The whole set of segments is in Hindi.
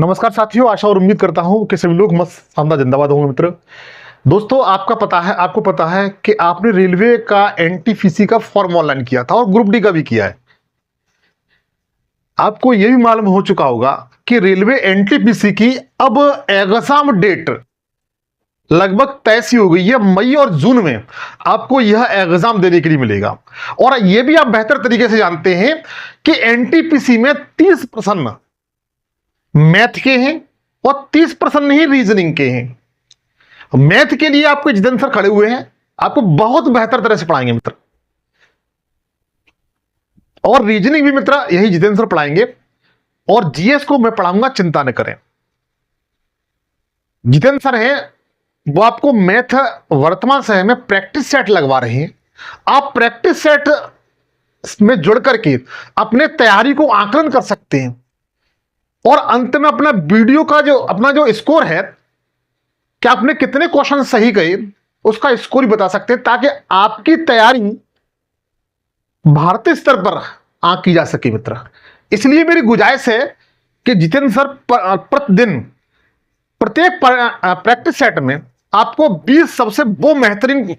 नमस्कार साथियों, आशा और उम्मीद करता हूं कि सभी लोग मस्त शानदार जिंदाबाद होंगे। मित्र दोस्तों, आपको पता है कि आपने रेलवे का एनटीपीसी का फॉर्म ऑनलाइन किया था और ग्रुप डी का भी किया है। आपको यह भी मालूम हो चुका होगा कि रेलवे एनटीपीसी की अब एग्जाम डेट लगभग तय सी हो गई है। मई और जून में आपको यह एग्जाम देने के लिए मिलेगा। और यह भी आप बेहतर तरीके से जानते हैं कि एनटीपीसी में 30 प्रश्न मैथ के हैं और 30 प्रश्न ही रीजनिंग के हैं। मैथ के लिए आपको जितेंद्र सर खड़े हुए हैं, आपको बहुत बेहतर तरह से पढ़ाएंगे मित्र। और रीजनिंग भी मित्र यही जितेंद्र सर पढ़ाएंगे। और जीएस को मैं पढ़ाऊंगा, चिंता न करें। जितेंद्र सर हैं, वो आपको मैथ वर्तमान समय में प्रैक्टिस सेट लगवा रहे हैं। आप प्रैक्टिस सेट में जुड़ करके अपने तैयारी को आकलन कर सकते हैं और अंत में अपना वीडियो का अपना जो स्कोर है कि आपने कितने क्वेश्चन सही कहे उसका स्कोर भी बता सकते हैं, ताकि आपकी तैयारी भारतीय स्तर पर आंकी जा सके मित्र। इसलिए मेरी गुजारिश है कि जितेंद्र सर प्रतिदिन प्रत्येक प्रैक्टिस सेट में आपको 20 सबसे वो बेहतरीन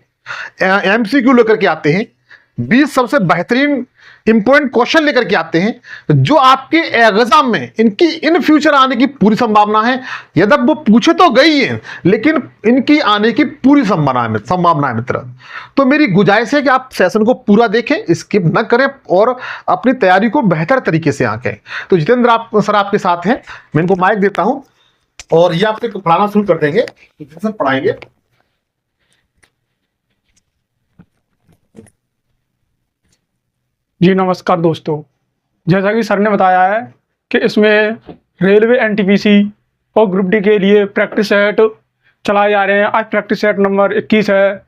एमसीक्यू लेकर के आते हैं, 20 सबसे बेहतरीन इंपॉर्टेंट क्वेश्चन लेकर के आते हैं जो आपके एग्जाम में इनकी इन फ्यूचर आने की पूरी संभावना है। यदि वो पूछे तो गई है, लेकिन इनकी आने की पूरी संभावना है मित्र। तो मेरी गुजारिश है कि आप सेशन को पूरा देखें, स्किप न करें और अपनी तैयारी को बेहतर तरीके से आंकें। तो जितेंद्र सर आपके साथ हैं, मैं इनको माइक देता हूं और ये आपको पढ़ाना शुरू कर देंगे। सर पढ़ाएंगे। जी नमस्कार दोस्तों, जैसा कि सर ने बताया है कि इसमें रेलवे एनटीपीसी और ग्रुप डी के लिए प्रैक्टिस सेट चलाए जा रहे हैं। आज प्रैक्टिस सेट नंबर 21 है।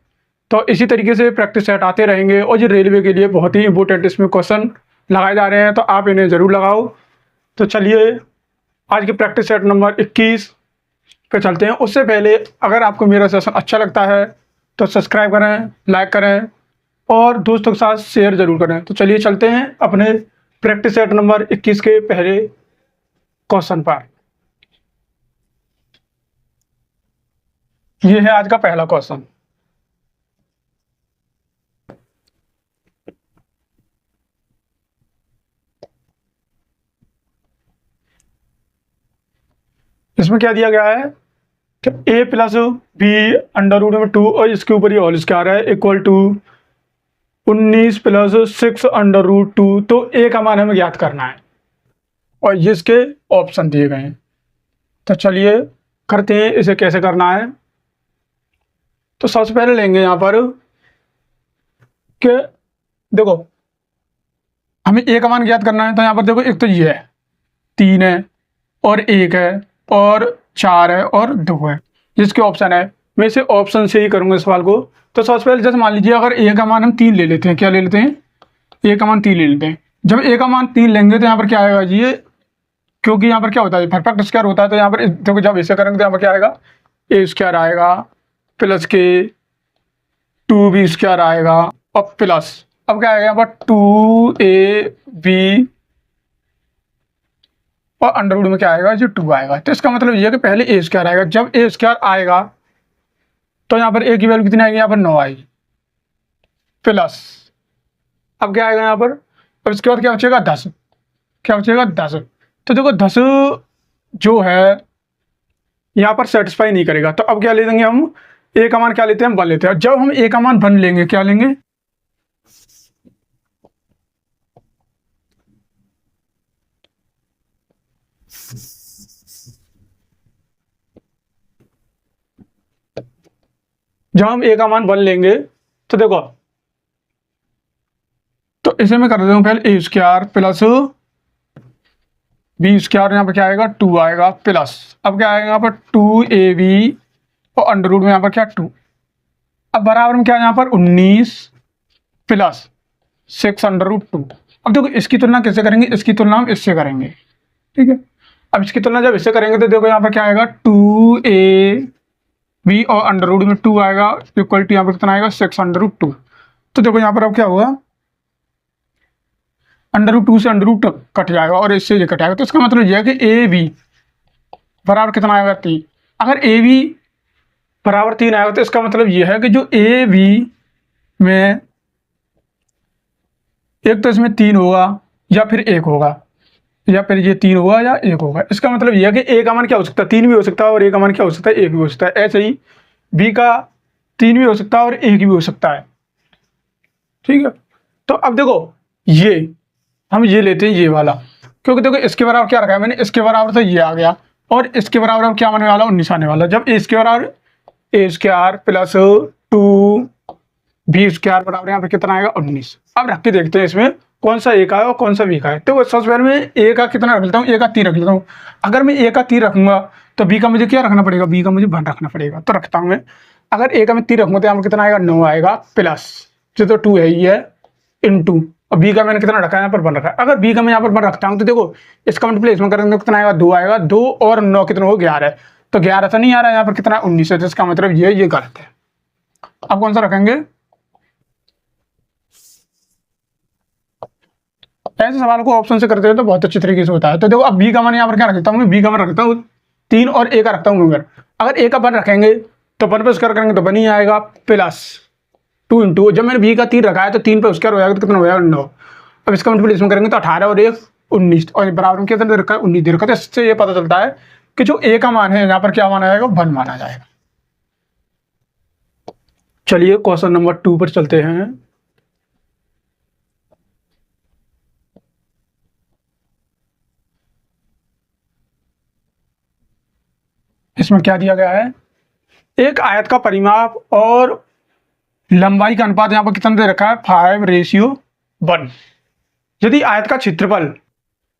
तो इसी तरीके से प्रैक्टिस सेट आते रहेंगे और ये रेलवे के लिए बहुत ही इंपॉर्टेंट इसमें क्वेश्चन लगाए जा रहे हैं, तो आप इन्हें ज़रूर लगाओ। तो चलिए आज के प्रैक्टिस सेट नंबर 21 पे चलते हैं। उससे पहले अगर आपको मेरा सेशन अच्छा लगता है तो सब्सक्राइब करें, लाइक करें और दोस्तों के साथ शेयर जरूर करें। तो चलिए चलते हैं अपने प्रैक्टिस सेट नंबर 21 के पहले क्वेश्चन पर। यह है आज का पहला क्वेश्चन। इसमें क्या दिया गया है कि a plus B under root में 2 और इसके ऊपर ये होल स्क्वायर है equal to 19 plus 6 under root 2। तो a का मान हमें ज्ञात करना है और ये इसके ऑप्शन दिए गए हैं। तो चलिए करते हैं इसे कैसे करना है। तो सबसे पहले लेंगे यहाँ पर कि देखो हमें a का मान ज्ञात करना है। तो यहाँ पर देखो एक तो ये है 3 है और 1 है और 4 है और 2 है, जिसके ऑप्शन है। मैं इसे ऑप्शन से ही करूँगा इस सवाल को। तो सबसे पहले जैसे मान लीजिए अगर a का मान हम 3 ले लेते हैं, क्या ले लेते हैं, a का मान 3 ले लेते हैं। जब a का मान 3 लेंगे तो यहाँ पर क्या आएगा जी, ये क्योंकि यहाँ पर क्या होता है परफेक्ट स्क्वायर होता है। तो यहाँ पर देखो जब ऐसे करेंगे तो यहाँ पर क्या आएगा, a स्क्वायर आएगा प्लस के 2b स्क्वायर आएगा और प्लस अब क्या आएगा यहाँ पर 2ab और अंडर रूट में क्या आएगा जो 2 आएगा। तो इसका मतलब ये है कि पहले a स्क्वायर आएगा। जब a स्क्वायर आएगा तो यहाँ पर a की वैल्यू कितनी आएगी, यहाँ पर 9 आएगी प्लस अब क्या आएगा यहाँ पर, अब इसके बाद क्या बचेगा 10, क्या बचेगा 10। तो देखो 10 जो है यहाँ पर सेटिस्फाई नहीं करेगा। तो अब क्या ले लेंगे हम, a का मान क्या लेते हैं, हम 1 लेते हैं। जब हम a का मान 1 लेंगे क्या लेंगे, जब हम a का मान 1 लेंगे तो देखो तो इसे मैं कर देता हूँ पहले a square plus b square, यहाँ पर क्या आएगा 2 आएगा प्लस अब क्या आएगा यहाँ पर 2ab और अंडर रूट में यहाँ पर क्या 2। अब बराबर में क्या है यहाँ पर 19 प्लस 6 अंडर रूट 2। अब देखो इसकी तुलना कैसे करेंगे, इसकी तुलना हम इससे करेंगे, ठीक है। अब इसकी तुलना जब इससे करेंगे तो देखो यहाँ पर क्या आएगा 2ab और अंडर रूट में 2 आएगा इक्वल टू यहाँ पर कितना आएगा 6 अंडर रूट 2। तो देखो यहाँ पर अब क्या होगा, अंडर रूट 2 से अंडर रूट कट जाएगा और इससे ये कट जाएगा। तो इसका मतलब यह है कि बराबर कितना आएगा 3। अगर ए बी बराबर 3 आएगा तो इसका मतलब ये है कि जो ए बी में एक तो इसमें 3 होगा या फिर 1 होगा, या फिर ये 3 होगा या 1 होगा। इसका मतलब ये है कि ए का मान क्या हो सकता है, 3 भी हो सकता है, और ए का मान क्या हो सकता है, 1 भी हो सकता है। ऐसे ही बी का 3 भी हो सकता है और 1 भी हो सकता है। ठीक है, तो अब देखो ये हम ये लेते हैं ये वाला, क्योंकि देखो इसके बराबर क्या रखा है मैंने, इसके बराबर तो ये आ गया, और इसके बराबर अब क्या आने वाला, 19 आने वाला। जब ए इसके बराबर ए स्क्वायर प्लस 2 बी स्क्वायर बराबर यहाँ पे कितना आएगा 19। अब रख के देखते हैं इसमें कौन सा ए का है और कौन सा बी का है। तो सबसे पहले मैं ए का कितना रख लेता हूँ, ए का 3 रख लेता हूँ। अगर मैं ए का 3 रखूंगा तो बी का मुझे क्या रखना पड़ेगा, बी का मुझे 1 रखना पड़ेगा। तो रखता हूँ मैं, अगर ए का मैं 3 रखूंगा तो यहाँ पर कितना आएगा 9 आएगा, प्लस जो तो 2 है ये इंटू, और बी का मैंने कितना रखा है यहाँ पर 1 रखा है। अगर बी का मैं यहाँ पर 1 रखता हूँ तो देखो इसका मल्टीप्लिकेशन करेंगे तो कितना आएगा 2 आएगा, 2 और 9 कितना हो 11 है। तो 11 तो नहीं आ रहा है यहाँ पर, कितना 19 है, तो इसका मतलब ये गलत है। अब कौन सा रखेंगे, ऐसे सवाल को ऑप्शन से करते हैं तो बहुत अच्छे तरीके से होता है। तो देखो अब बी का मान यहाँ पर क्या रखता हूँ मैं, बी का मान रखता हूँ 3 और ए का रखता हूँ। अगर ए का 1 रखेंगे तो 1 पे स्क्वायर करेंगे तो 1 ही आएगा, प्लस 2 इंटू, जब मैंने बी का 3 रखा है तो 3 पे स्क्वायर हो जाएगा तो कितना हो जाएगा 9। अब इसका मल्टीप्लिकेशन करेंगे तो 18 और 1 19, और बराबर में कितना दे रखा है 19 दे रखा है। तो इससे ये पता चलता है कि जो ए का मान है यहाँ पर क्या माना जाएगा, 1 माना जाएगा। चलिए क्वेश्चन नंबर 2 पर चलते हैं। इसमें क्या दिया गया है, एक आयत का परिमाप और लंबाई का अनुपात यहाँ पर कितना दे रखा है 5:1। यदि आयत का क्षेत्रफल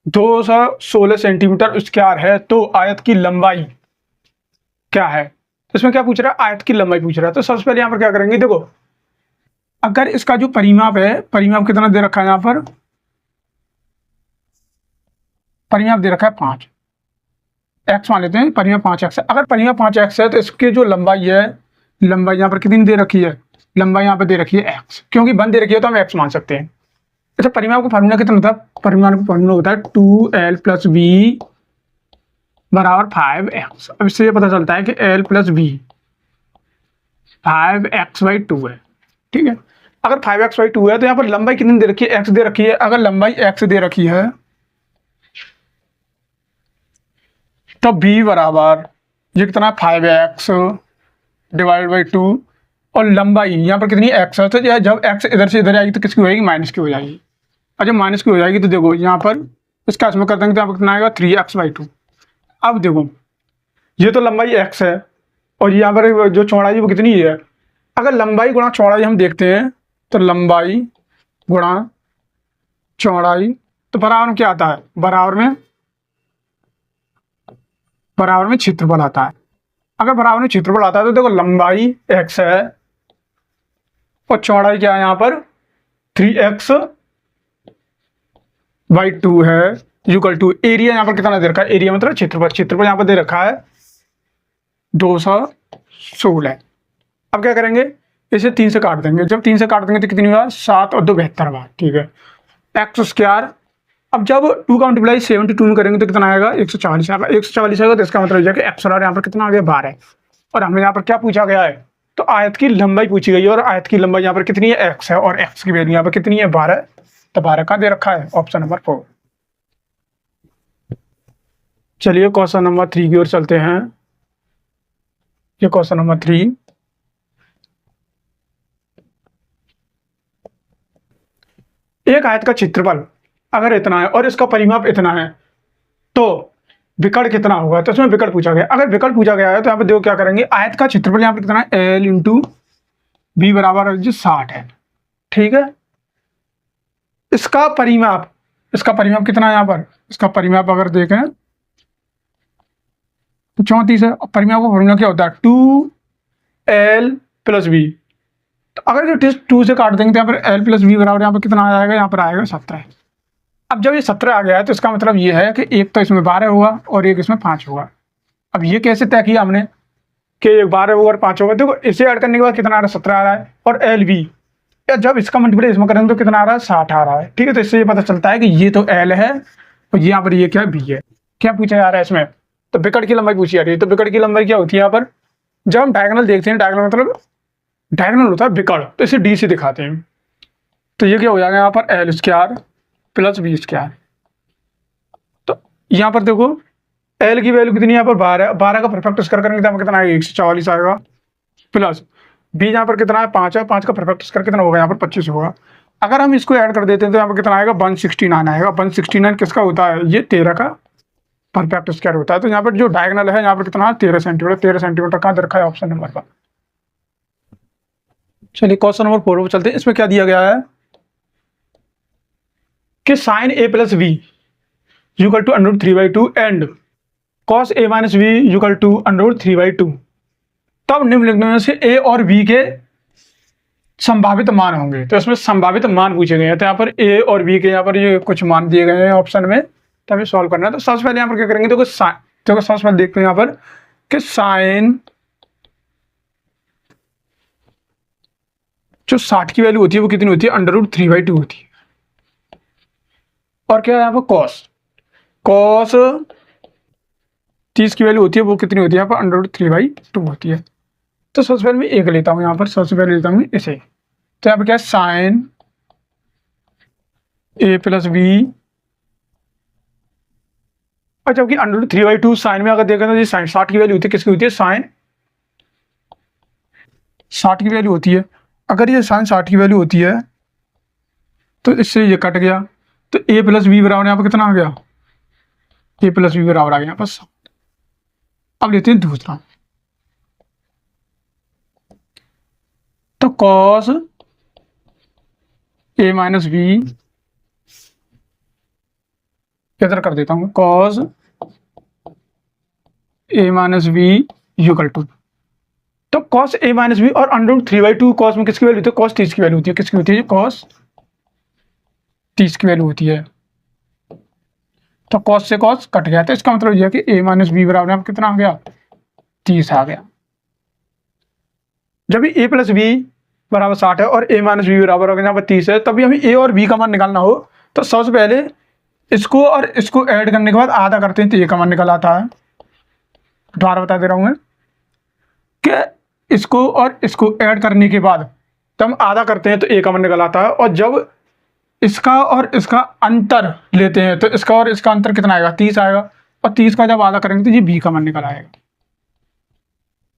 216 सेंटीमीटर स्क्वायर है तो आयत की लंबाई क्या है। तो इसमें क्या पूछ रहा है, आयत की लंबाई पूछ रहा है। तो सबसे पहले यहाँ पर क्या करेंगे, देखो अगर इसका जो परिमाप है, परिमाप कितना दे रखा है यहाँ पर, परिमाप दे रखा है 5 एक्स मान लेते हैं, परिमाप 5x है। अगर परिमाप 5x है तो इसकी जो लंबाई है, लंबाई यहाँ पर कितनी दे रखी है, लंबाई यहाँ पर दे रखी है x, क्योंकि 1 दे रखी है तो हम x मान सकते हैं। अच्छा, परिमाप का फार्मूला कितना होता है, परिमाप का फार्मूला होता है 2l + b बराबर 5x। अब इससे ये पता चलता है कि l + b 5x/2 है। ठीक है, अगर 5x/2 है तो यहाँ पर लंबाई कितनी दे रखी है, x दे रखी है। अगर लंबाई x दे रखी है तो b बराबर ये कितना 5x/2, और लंबाई यहाँ पर कितनी x है। तो जब x इधर से इधर आएगी तो किसकी हो जाएगी, माइनस की हो जाएगी। और जब माइनस की हो जाएगी तो देखो यहाँ पर इसका इसमें कर देंगे तो यहाँ पर कितना आएगा 3x/2। अब देखो ये तो लंबाई x है और यहाँ पर जो चौड़ाई वो कितनी है। अगर लंबाई गुणा चौड़ाई हम देखते हैं तो लंबाई गुणा चौड़ाई तो बराबर में क्या आता है, बराबर में क्षेत्रफल आता है। अगर बराबर में क्षेत्रफल आता है तो देखो लंबाई x है और चौड़ाई क्या है यहाँ पर 3x/2 है, इक्वल टू एरिया यहाँ पर कितना दे रखा है, एरिया मतलब क्षेत्रफल, क्षेत्रफल यहाँ पर दे रखा है 216। अब क्या करेंगे, इसे 3 से काट देंगे। जब 3 से काट देंगे तो कितनी बार, 7 और 2 72 बार। ठीक है, x²। अब जब 2 का मल्टीप्लाई 72 में करेंगे तो कितना आएगा 140 आएगा। 140 आएगा तो इसका मतलब है कि x और यहाँ पर कितना आ गया 12। और हमें यहाँ पर क्या पूछा गया है, तो आयत की लंबाई पूछी गई है, और आयत की लंबाई यहाँ पर कितनी है x है, और x की वैल्यू यहाँ पर कितनी है 12। तो 12 का दे रखा है ऑप्शन नंबर 4। चलिए क्वेश्चन नंबर 3 की ओर चलते हैं। ये क्वेश्चन नंबर 3, एक आयत का क्षेत्रफल अगर इतना है और इसका परिमाप इतना है तो विकर्ण कितना होगा। तो इसमें विकर्ण पूछा गया। अगर विकर्ण पूछा गया है तो यहाँ पे देखो क्या करेंगे, आयत का क्षेत्रफल यहाँ पे कितना है l × b बराबर 60 है। ठीक है, इसका परिमाप कितना है यहाँ पर, इसका परिमाप अगर देखें तो 34 है। और परिमाप का फॉर्मूला क्या होता है 2l + b। तो अगर जो 2 से काट देंगे तो यहाँ पर l + b बराबर यहाँ पर कितना आ जाएगा, यहाँ पर आएगा 17। अब जब ये 17 आ गया है तो इसका मतलब ये है कि एक तो इसमें 12 होगा और एक इसमें 5 होगा। अब ये कैसे तय किया हमने कि एक 12 होगा और 5 होगा, देखो इसे ऐड करने के बाद कितना आ रहा है 17 आ रहा है, और एल बी जब इसका मल्टीप्लाई इसमें करेंगे तो कितना आ रहा है 60 आ रहा है। ठीक है, तो इससे ये पता चलता है कि ये तो एल है और यहाँ पर ये क्या बी है। क्या पूछा जा रहा है इसमें, तो विकट की लंबाई पूछी जा रही है। तो विकट की लंबाई क्या होती है यहाँ पर, जब हम डायगोनल देखते हैं, डायगोनल मतलब डायगोनल होता है विकर्ण, तो इसे डी से दिखाते हैं। तो ये क्या हो जाएगा यहाँ पर L square plus B square. तो यहाँ पर देखो एल की वैल्यू कितनी है यहाँ पर 12, 12 का परफेक्ट स्क्वायर करेंगे तो कितना आएगा 144 आएगा, प्लस बी यहाँ पर कितना है 5 है, 5 का परफेक्ट स्क्वायर कितना होगा यहाँ पर 25 होगा। अगर हम इसको ऐड कर देते हैं तो यहाँ पर कितना आएगा 169 आएगा। 169 किसका होता है, ये 13 का परफेक्ट स्क्वायर होता है। तो यहाँ पर जो डायगोनल है यहाँ पर कितना 13 सेंटीमीटर, 13 सेंटीमीटर कहाँ दे रखा है ऑप्शन नंबर पर। चलिए क्वेश्चन नंबर 4 पर चलते हैं। इसमें क्या दिया गया है कि sine A plus B equal to √3/2 and cos A minus B equal to √3/2। तब निम्नलिखित में से ए और बी के संभावित मान होंगे। तो इसमें संभावित मान पूछे गए हैं। तो यहाँ पर ए और बी के यहाँ पर ये कुछ मान दिए गए हैं ऑप्शन में, तो हमें सॉल्व करना है। तो सबसे पहले यहाँ पर क्या करेंगे, तो सबसे पहले देखते हैं यहाँ पर कि साइन जो 60 की वैल्यू होती है वो कितनी होती है, √3/2 होती है। और क्या है यहाँ पर कॉस 30 की वैल्यू होती है वो कितनी होती है यहाँ पर √3/2 होती है। तो सबसे पहले मैं एक लेता हूँ, यहाँ पर सबसे पहले लेता हूँ इसे। तो यहाँ पर क्या है साइन ए प्लस बी, और जबकि √3/2 साइन में अगर देखें तो ये साइन 60 की वैल्यू होती है, किसकी होती है, साइन 60 की वैल्यू होती है। अगर ये साइन 60 की वैल्यू होती है तो इससे ये कट गया, तो ए प्लस बी बराबर यहाँ पर कितना आ गया, ए प्लस बी बराबर आ गया बस। अब लेते हैं दूसरा, तो कॉस ए माइनस बी इधर कर देता हूँ, cos A minus B equal to, तो कॉस ए माइनस बी और √3/2 कॉस में किसकी वैल्यू होती है, कॉस 30 की वैल्यू होती है, किसकी होती है, कॉस 30 की वैल्यू होती है। तो कॉस से कॉस कट गया, तो इसका मतलब यह है कि ए माइनस बी बराबर यहाँ कितना आ गया, 30 आ गया। जब ए प्लस बी बराबर 60 है और ए माइनस बी बराबर अगर यहाँ पर 30 है, तभी हमें ए और बी का मान निकालना हो तो सबसे पहले इसको और इसको ऐड करने के बाद आधा करते हैं तो ए का मान निकल आता है। दोबारा बता दे रहा हूँ मैं कि इसको और इसको ऐड करने के बाद जब हम आधा करते हैं तो ए का मान निकल आता है, और जब इसका और इसका अंतर लेते हैं तो इसका और इसका अंतर कितना आएगा, 30 आएगा, और 30 का जब आधा करेंगे तो ये बी का मान निकल आएगा।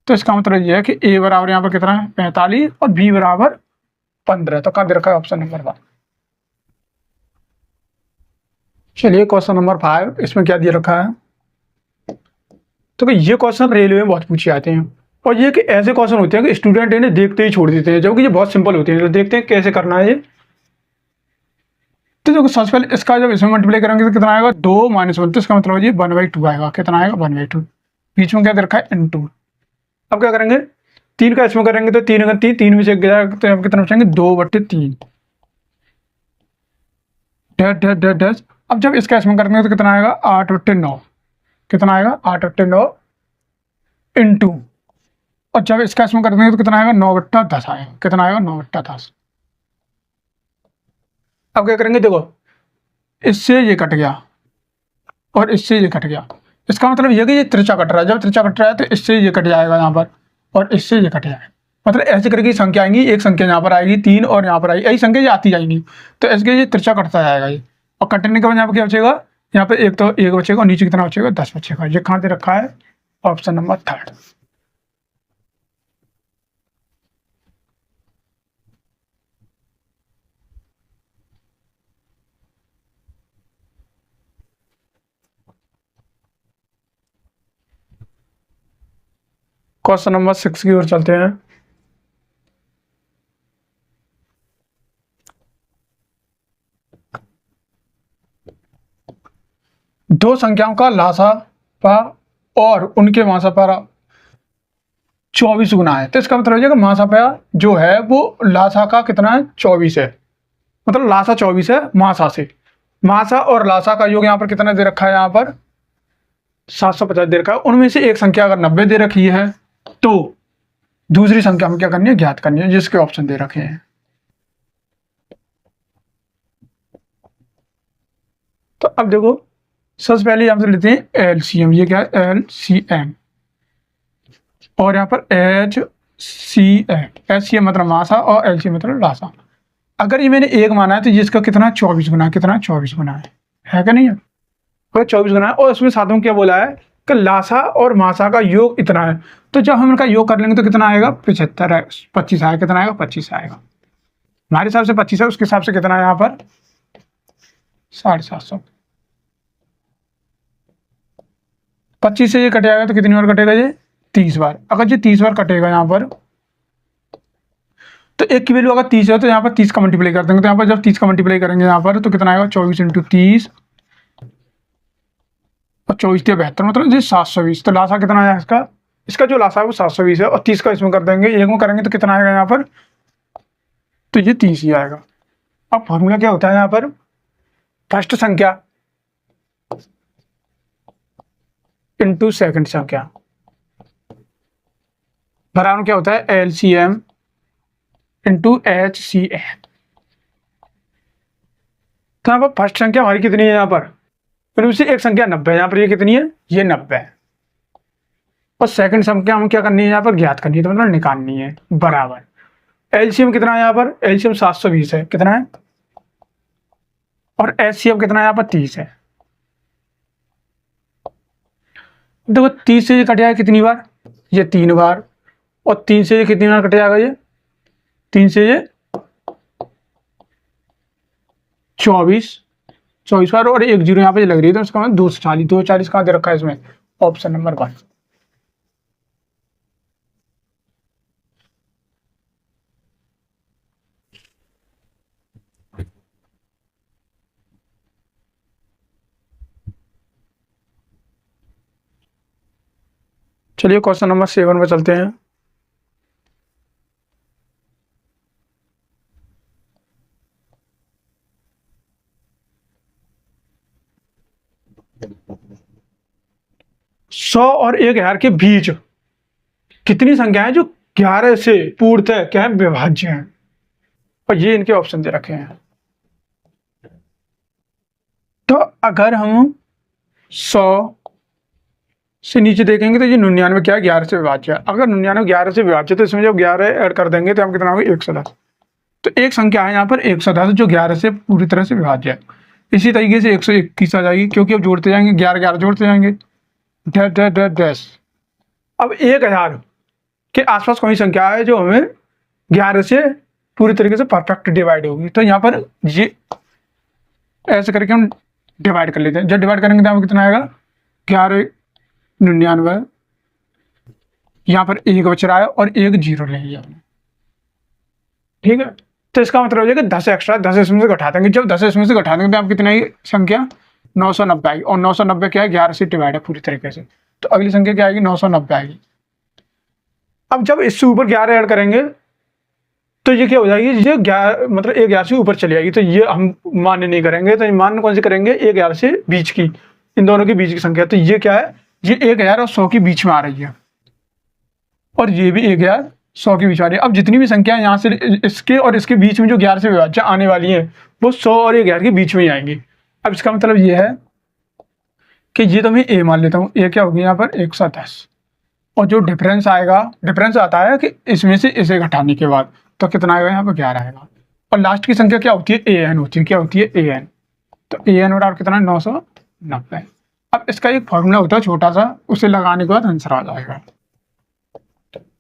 तो इसका मतलब ये है कि ए बराबर यहाँ पर कितना है 45 और बी बराबर 15। तो कहाँ दे रखा है ऑप्शन नंबर 1। चलिए क्वेश्चन नंबर 5, इसमें क्या दिया रखा है, तो ये क्वेश्चन रेलवे में बहुत पूछे जाते हैं, और ये कि ऐसे क्वेश्चन होते हैं कि स्टूडेंट इन्हें देखते ही छोड़ देते हैं, जबकि ये बहुत सिंपल होते हैं। तो देखते हैं कैसे करना है ये। तो देखो सबसे पहले इसका जब इसमें मल्टीप्लाई करेंगे तो कितना आएगा 2 - 1, तो इसका मतलब ये 1/2 आएगा। कितना आएगा 1/2, बीच में क्या दे रखा है *2। अब क्या करेंगे, 3 का इसमें करेंगे तो 3 अगर 3 में से गया तो यहाँ कितना बचेंगे 2/3 डैश डैश डैश डैश। अब जब इसका इसमें करेंगे तो कितना आएगा 8/9, कितना आएगा 8/9 *, और जब इसका इसमें करेंगे तो कितना आएगा 9/10 आएगा, कितना आएगा 9/10। अब क्या करेंगे, देखो इससे ये कट गया और इससे ये कट गया, इसका मतलब ये कि ये त्रिज्या कट रहा है। जब त्रिज्या कट रहा है तो इससे ये कट जाएगा यहाँ पर, और इससे ये कट जाएगा। मतलब ऐसे करके संख्या आएंगी, एक संख्या यहाँ पर आएगी 3 और यहाँ पर आएगी, यही संख्या ये आती जाएंगी। तो ऐसे ये त्रिज्या कटता जाएगा ये, और कटने के बाद यहाँ पर क्या बचेगा, यहाँ पर एक तो 1 बचेगा और नीचे कितना बचेगा 10 बचेगा। ये कहाँ से रखा है ऑप्शन नंबर 3। क्वेश्चन नंबर 6 की ओर चलते हैं। दो संख्याओं का लासापा और उनके मासापा 24 गुना है। तो इसका मतलब है कि मासापा जो है वो लासा का कितना है 24 है, मतलब लासा 24 है मासा से। मासा और लासा का योग यहाँ पर कितना दे रखा है, यहाँ पर 750 दे रखा है। उनमें से एक संख्या अगर 90 दे रखी है तो दूसरी संख्या में क्या करनी है, ज्ञात करनी है, जिसके ऑप्शन दे रखे हैं। तो अब देखो सबसे पहले यहाँ से लेते हैं एलसीएम। ये क्या है? एलसीएम। और यहाँ पर एचसीएम मतलब मासा और एलसीएम मतलब लासा। अगर ये मैंने एक माना है तो जिसका कितना 24 गुना, कितना 24 गुना है क्या नहीं है? और 24 गुना है। और उसमें साथ में क्या बोला है कि लासा और मासा का योग इतना है। तो जब हम इनका योग कर लेंगे तो कितना आएगा? 75 है, 25 आएगा। कितना आएगा? 25 आएगा। हमारे हिसाब से 25 है, उसके हिसाब से कितना है यहाँ पर? 750। 25 से ये कटेगा तो कितनी बार कटेगा? ये 30 बार। अगर ये 30 बार कटेगा यहाँ पर, तो एक की वैल्यू अगर 30 है तो यहाँ पर 30 का मल्टीप्लाई कर देंगे। तो यहाँ पर जब 30 का मल्टीप्लाई करेंगे यहाँ पर तो कितना आएगा? 24 इंटू 30 और 24 या 72 मतलब ये 720। तो लासा कितना आया इसका? इसका जो लासा है वो 720 है। और 30 का इसमें कर देंगे, एक में करेंगे तो कितना आएगा यहाँ पर? तो ये 30 ही आएगा। अब फॉर्मूला क्या होता है यहाँ पर? फर्स्ट संख्या इंटू सेकंड संख्या बराबर क्या होता है? LCM into HCM. तो यहाँ पर फर्स्ट संख्या हमारी कितनी है यहाँ पर? फिर उससे एक संख्या 90 है। यहाँ पर ये कितनी है? ये 90 है। और सेकंड संख्या हम क्या करनी है यहाँ पर? ज्ञात करनी है, तो मतलब निकालनी है। बराबर एलसीएम कितना है यहाँ पर? एलसीएम 720 है। कितना है? और एचसीएम कितना है यहाँ पर? 30 है। देखो 30 से ये कट जाएगा कितनी बार? ये 3 बार। और 3 से ये कितनी बार कट जाएगा? ये 3 से ये 24 बार। और एक जीरो यहाँ पे लग रही है तो उसका मतलब 240। 240 कहाँ दे रखा है इसमें? Option number 1। चलिए क्वेश्चन नंबर 7 पे चलते हैं। सौ और 1000 के बीच कितनी संख्याएं जो 11 से पूर्णतः क्या है? विभाज्य हैं। और ये इनके ऑप्शन दे रखे हैं। तो अगर हम 100 से नीचे देखेंगे तो ये 99 क्या है? 11 से विभाज्य है। अगर 99 11 से विभाज्य है तो इसमें जब 11 ऐड कर देंगे तो हम कितना होगा? 110। तो एक संख्या है यहाँ पर 110 जो 11 से पूरी तरह से विभाज्य है। इसी तरीके से 121 आ जाएगी, क्योंकि अब जोड़ते जाएंगे, 11 11 जोड़ते जाएंगे। Dash dash dash dash. अब 1000 के आसपास कोई संख्या है जो हमें 11 से पूरी तरीके से परफेक्ट डिवाइड होगी। तो यहाँ पर ये ऐसे करके हम डिवाइड कर लेते हैं। जब डिवाइड करेंगे तो हमें कितना आएगा? 11 99। यहाँ पर एक बच रहा है और एक जीरो ले लिया हमने। ठीक है, तो इसका मतलब हो जाएगा 10 एक्स्ट्रा। 10 इसमें से घटा देंगे। जब 10 इसमें से घटा देंगे तो आप कितना ही संख्या? 990 आएगी। और 990 क्या है? 11 से डिवाइड है पूरी तरीके से। तो अगली संख्या क्या आएगी? 990 आएगी। अब जब इससे ऊपर 11 ऐड करेंगे तो ये क्या हो जाएगी? ये 11 मतलब 11 से ऊपर चली जाएगी। तो ये हम मान्य नहीं करेंगे। तो मान कौन सी करेंगे? 11 से बीच की, इन दोनों के बीच की संख्या। तो ये क्या है? ये 1000 और 100 के बीच में आ रही है। और ये भी 1000 100 के बीच आ रही है। अब जितनी भी संख्या यहाँ से इसके और इसके बीच में जो 11 से विभाज्य आने वाली है वो 100 और 1000 के बीच में ही आएंगी। अब इसका मतलब ये है कि ये तो मैं ए मान लेता हूँ। ए क्या होगी यहाँ पर? 110। और जो डिफरेंस आएगा, डिफरेंस आता है कि इसमें से इसे घटाने के बाद, तो कितना आएगा? यहाँ पर 11 आएगा। और लास्ट की संख्या क्या होती है? ए एन होती है। क्या होती है? A N. तो ए एन बराबर कितना? 990। अब इसका एक फॉर्मूला होता है छोटा सा, उसे लगाने के बाद आंसर आ जाएगा।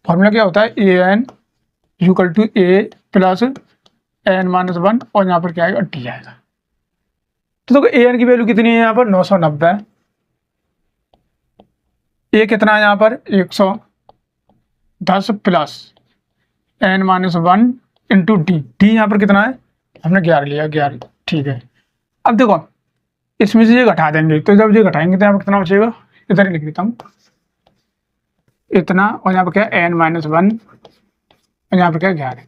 फॉर्मूला क्या होता है? A N equal to A plus N minus 1 और यहाँ पर क्या आएगा? डी आएगा। तो देखो ए एन की वैल्यू कितनी है यहाँ पर? 990। ए कितना है यहाँ पर? 110 plus N minus 1 into D. D यहाँ पर कितना है? हमने 11 लिया, 11। ठीक है, अब देखो इसमें से ये घटा देंगे। तो जब ये घटाएंगे तो यहाँ पर कितना बचेगा? इधर ही लिख देता हूँ, इतना। और यहाँ पर क्या है? एन माइनस 1 और यहाँ पर क्या है? 11।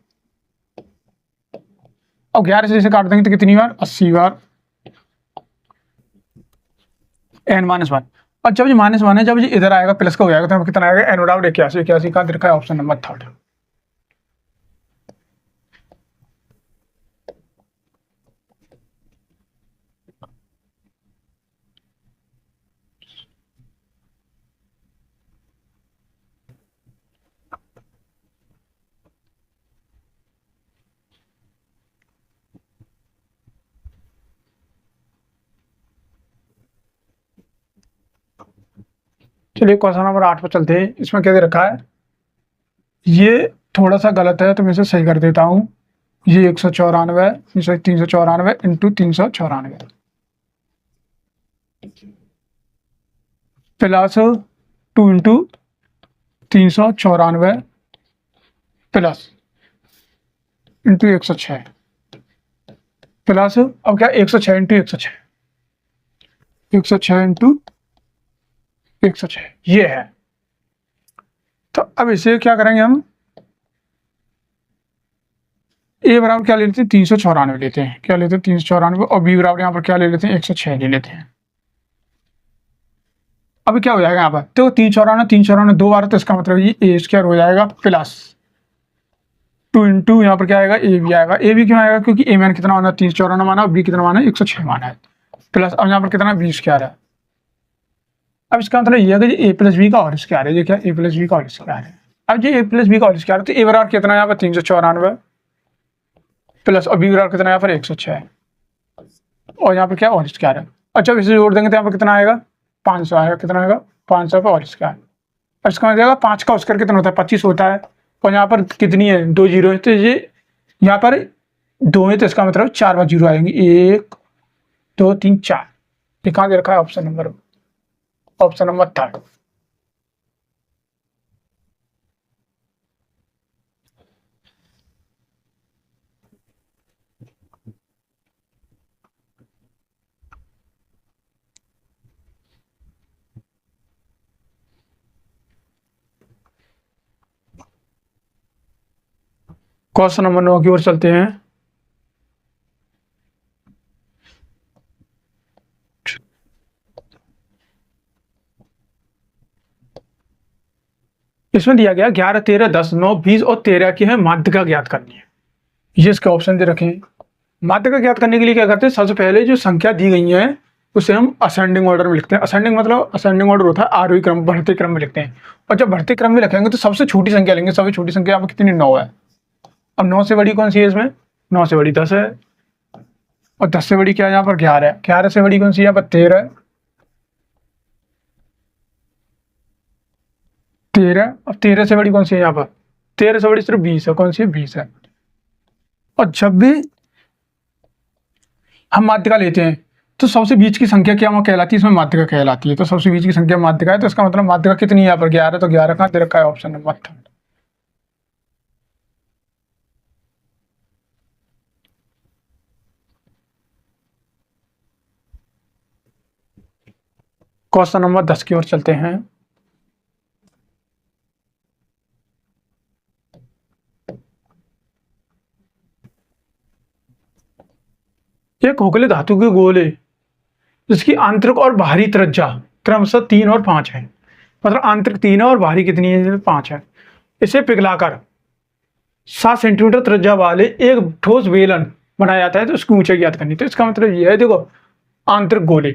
अब 11 से इसे काट देंगे तो कितनी बार? 80 बार। N minus 1। और जब ये -1 है, जब ये इधर आएगा प्लस का हो जाएगा तो कितना आएगा? एन बराबर 81। 81 का दिखा है ऑप्शन नंबर 3। चलिए क्वेश्चन नंबर 8 पर चलते हैं। इसमें क्या दे रखा है, ये थोड़ा सा गलत है तो मैं इसे सही कर देता हूँ। ये 194 394 into 394 plus 2 into 394 plus into 106 plus, अब क्या 106 इंटू 106 106 इंटू 106 ये है। तो अब इसे क्या करेंगे हम, ए बराबर क्या ले लेते हैं 394 लेते हैं, क्या लेते हैं 394, और बी बराबर यहाँ पर क्या ले लेते हैं 106 ले लेते हैं। अब क्या हो जाएगा यहाँ पर, तो 394 दो बार, तो इसका मतलब ये ए स्क्वायर हो जाएगा प्लस 2 इंटू यहाँ पर क्या आएगा ए बी आएगा। ए बी क्यों आएगा, क्योंकि ए मैंने कितना माना 394 माना, और बी कितना माना 106 माना है, प्लस अब यहाँ पर कितना बी स्क्वायर है। अब इसका मतलब ये है कि ए प्लस बी का होल स्क्वायर है, ये क्या ए प्लस बी का होल स्क्वायर है। अब ये ए प्लस बी का होल स्क्वायर है, तो ए बराबर कितना यहाँ पर 394 प्लस, और बी बराबर कितना यहाँ पर 106, और यहाँ पर क्या होल स्क्वायर है। अच्छा इसे जोड़ देंगे तो यहाँ पर कितना आएगा 500 आएगा, कितना आएगा 500 का होल स्क्वायर। अब इसका मतलब 5 का स्क्वायर कितना होता है 25 होता है, और यहाँ पर कितनी है 2 जीरो है, तो ये यहाँ पर 2 है तो इसका मतलब 4 बार जीरो आएंगे, 1 2 3 4। ये कहाँ दे रखा है, ऑप्शन नंबर 3। क्वेश्चन नंबर 9 की ओर चलते हैं। इसमें दिया गया 11 13 10 9 20 और 13 की है माध्यिका ज्ञात करनी है। ये इसके ऑप्शन दे रखे हैं। माध्यिका ज्ञात करने के लिए क्या करते हैं, सबसे पहले जो संख्या दी गई है उसे हम असेंडिंग ऑर्डर में लिखते हैं। असेंडिंग मतलब असेंडिंग ऑर्डर होता है आरोही क्रम, बढ़ते क्रम में लिखते हैं। और जब बढ़ते क्रम में लिखेंगे तो सबसे छोटी संख्या लेंगे, सबसे छोटी संख्या यहाँ पर कितनी 9 है। अब 9 से बड़ी कौन सी है, इसमें 9 से बड़ी 10 है, और 10 से बड़ी क्या है यहाँ पर 11 है, 11 से बड़ी कौन सी है यहाँ पर 13 है, 13, और 13 से बड़ी कौन सी है यहाँ पर, 13 से बड़ी सिर्फ 20 है, कौन सी है 20 है। और जब भी हम माध्यिका लेते हैं तो सबसे बीच की संख्या क्या वहाँ कहलाती है, इसमें माध्यिका कहलाती है। तो सबसे बीच की संख्या माध्यिका है, तो इसका मतलब माध्यिका कितनी है यहाँ पर 11, तो 11 कहाँ दे रखा है, ऑप्शन नंबर 3। क्वेश्चन नंबर 10 की ओर चलते हैं। एक खोखले धातु के गोले जिसकी आंतरिक और बाहरी त्रिज्या क्रमशः 3 और 5 है, मतलब आंतरिक 3 है और बाहरी कितनी है 5 है, इसे पिघलाकर 7 सेंटीमीटर त्रिज्या वाले एक ठोस बेलन बनाया जाता है, तो उसकी ऊंचाई ज्ञात करनी। तो इसका मतलब ये है, देखो आंतरिक गोले,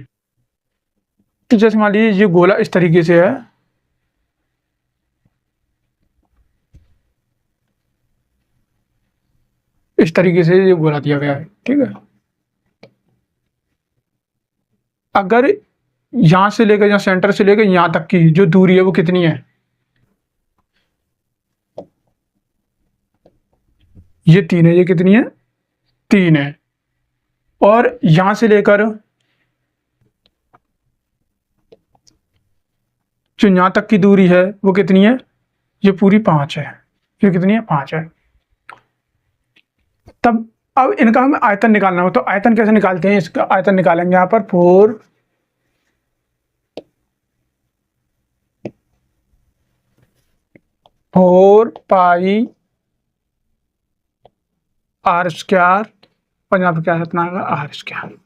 तो जैसे मान लीजिए ये गोला इस तरीके से है, इस तरीके से ये गोला दिया गया है, ठीक है। अगर यहां से लेकर, यहाँ सेंटर से लेकर यहां तक की जो दूरी है वो कितनी है, ये 3 है, ये कितनी है 3 है, और यहां से लेकर जो यहां तक की दूरी है वो कितनी है, ये पूरी 5 है, ये कितनी है 5 है। तब अब इनका हमें आयतन निकालना हो, तो आयतन कैसे निकालते हैं, इसका आयतन निकालेंगे यहाँ पर 4 पाई आर स्क्वायर, और यहाँ पर क्या इतना आएगा आर स्क्वायर।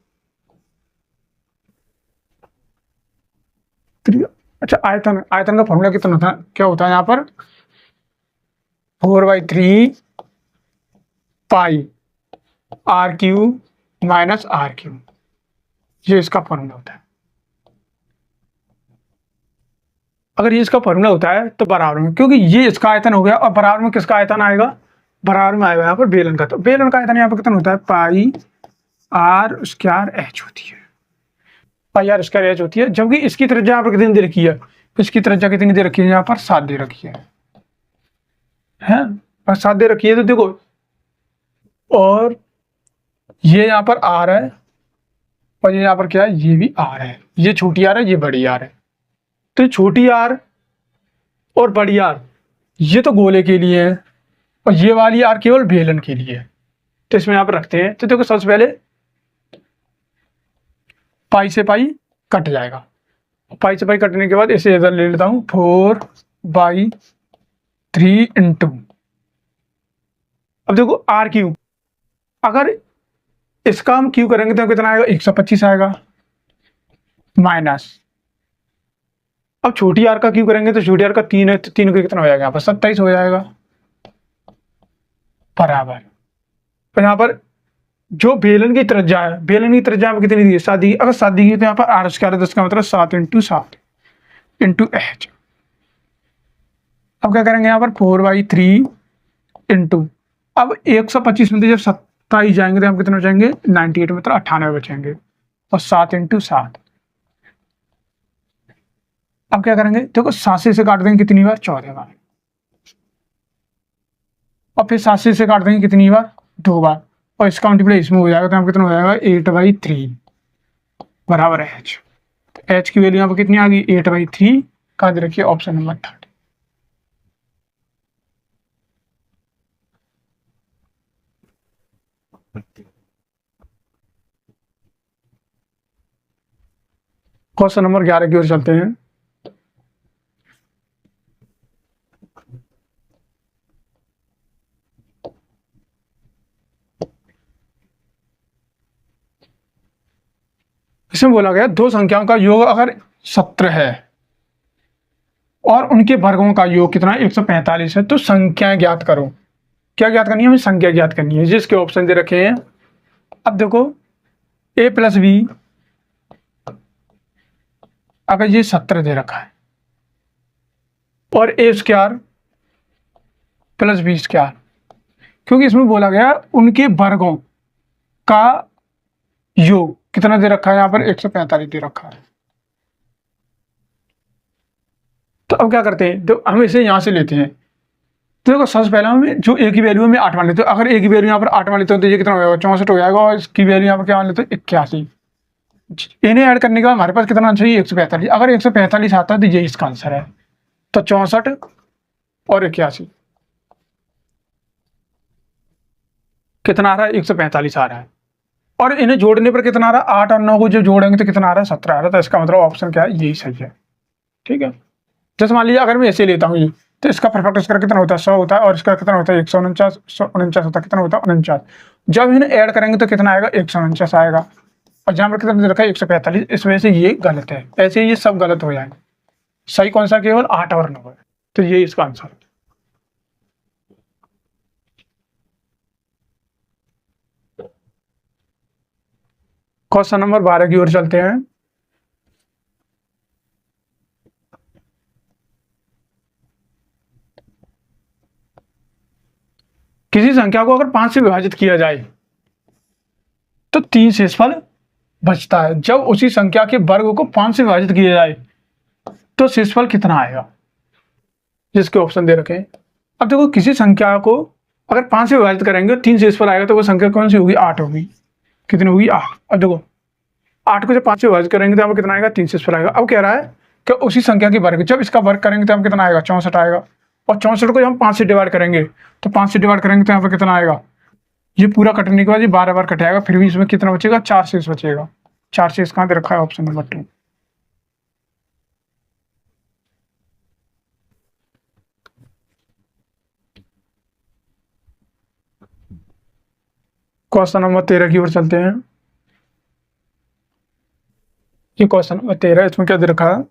अच्छा आयतन, आयतन का फॉर्मूला कितना होता है, क्या होता है यहाँ पर 4/3 pi r cube minus r cube, ये इसका फॉर्मूला होता है। अगर ये इसका फॉर्मूला होता है तो बराबर में, क्योंकि ये इसका आयतन हो गया, और बराबर में किसका आयतन आएगा, बराबर में आएगा यहाँ पर बेलन का। तो बेलन का आयतन यहाँ पर कितना होता है, पाई आर स्क्वायर एच होती है, पाई आर स्क्वायर एच होती है। जबकि इसकी त्रिज्या यहाँ पर कितनी दे रखी है, इसकी त्रिज्या कितनी दे रखी है यहाँ पर 7 दे रखी है और 7 दे रखी है। तो देखो, और ये यहाँ पर आर है और ये यहाँ पर क्या है, ये भी आर है। ये छोटी आर है, ये बड़ी आर है। तो ये छोटी आर और बड़ी आर ये तो गोले के लिए है और ये वाली आर केवल बेलन के लिए है। तो इसमें यहाँ पर रखते हैं। तो देखो, सबसे पहले पाई से पाई कट जाएगा। पाई से पाई कटने के बाद इसे इधर ले लेता हूँ, 4/3 इंटू, अब देखो आर क्यू, अगर इसका हम क्यू करेंगे तो कितना आएगा, 125 आएगा माइनस। अब छोटी आर का क्यू करेंगे तो छोटी आर का 3 है, तो 3 का कितना हो जाएगा यहाँ पर 27 हो जाएगा बराबर। तो यहाँ पर जो बेलन की त्रिज्या है, बेलन की त्रिज्या यहाँ पर कितनी दी है, 7 दी। अगर 7 दी है तो यहाँ पर आर स्क्वायर है, तो इसका मतलब 7 × 7 इंटू एच। अब क्या करेंगे यहाँ पर 4/3 इंटू, अब 125 में जब 27 जाएंगे तो हम कितने बचेंगे, 98 मतलब 98 बचेंगे और 7 × 7। अब क्या करेंगे, देखो 7 से काट देंगे कितनी बार, 14 बार, और फिर 7 से काट देंगे कितनी बार, 2 बार, और इसका मल्टीप्लाई इसमें हो जाएगा तो हम कितना हो जाएगा, 8/3 बराबर एच। तो एच की वैल्यू यहाँ पर कितनी आ गई, 8/3। कहाँ दे रखिए, ऑप्शन नंबर 30। क्वेश्चन नंबर 11 की ओर चलते हैं। इसमें बोला गया दो संख्याओं का योग अगर 17 है और उनके वर्गों का योग कितना, 145 है, तो संख्याएं ज्ञात करो। क्या ज्ञात करनी है, हमें संख्या ज्ञात करनी है, जिसके ऑप्शन दे रखे हैं। अब देखो, a + b, अगर ये 17 दे रखा है और a² + b², क्योंकि इसमें बोला गया उनके वर्गों का योग कितना दे रखा है, यहाँ पर 145 दे रखा है। तो अब क्या करते हैं, तो हम इसे यहाँ से लेते हैं। तो देखो, सबसे पहले हमें जो a की वैल्यू में 8 मान लेते हैं। अगर a की वैल्यू यहाँ पर 8 मान लेते हैं तो ये कितना हो जाएगा, 64 हो जाएगा, और इसकी वैल्यू यहाँ पर क्या मान लेते हैं, 81। इन्हें ऐड करने के बाद हमारे पास कितना चाहिए, 145। अगर 145 आता है तो ये इसका आंसर है। तो 64 और 81 कितना आ रहा है, 145 आ रहा है। और इन्हें जोड़ने पर कितना आ रहा है, 8 और 9 को जो जोड़ेंगे तो कितना आ रहा है, 17 आ रहा है। तो इसका मतलब ऑप्शन क्या है, यही सही है। ठीक है, जैसे मान लीजिए अगर मैं ऐसे लेता हूँ ये, तो इसका परफेक्ट स्क्वायर कितना होता है, 100 होता है, और इसका कितना होता है, 149 होता है, कितना होता है, 49। जब इन्हें ऐड करेंगे तो कितना आएगा, 149 आएगा। और जहाँ पर कितना दे रखा है, 145। इस वजह से ये गलत है। ऐसे ये सब गलत हो जाएंगे। सही कौन सा, केवल 8 और 9 है। तो ये इसका आंसर है। क्वेश्चन नंबर 12 की ओर चलते हैं। किसी संख्या को अगर 5 से विभाजित किया जाए तो 3 शेषफल बचता है। जब उसी संख्या के वर्ग को 5 से विभाजित किया जाए तो शेषफल कितना आएगा, जिसके ऑप्शन दे रखे हैं। अब देखो, किसी संख्या को अगर 5 से विभाजित करेंगे 3 शेषफल आएगा, तो वो संख्या कौन सी होगी, 8 होगी। कितनी होगी, 8। अब देखो, 8 को जब 5 से विभाजित करेंगे तो यहाँ पर कितना आएगा, 3 शेषफल आएगा। अब कह रहा है कि उसी संख्या के वर्ग, जब इसका वर्ग करेंगे तो हम कितना आएगा, 64 आएगा। और 64 को जब हम 5 से डिवाइड करेंगे तो 5 से डिवाइड करेंगे तो यहाँ पर कितना आएगा, ये पूरा कटने के बाद ये 12 बार कटेगा, फिर भी इसमें कितना बचेगा, 4 शेष बचेगा। 4 शेष कहाँ पे रखा है, ऑप्शन नंबर 2। क्वेश्चन नंबर 13 की ओर चलते हैं। ये क्वेश्चन नंबर 13, इसमें क्या दे रखा है,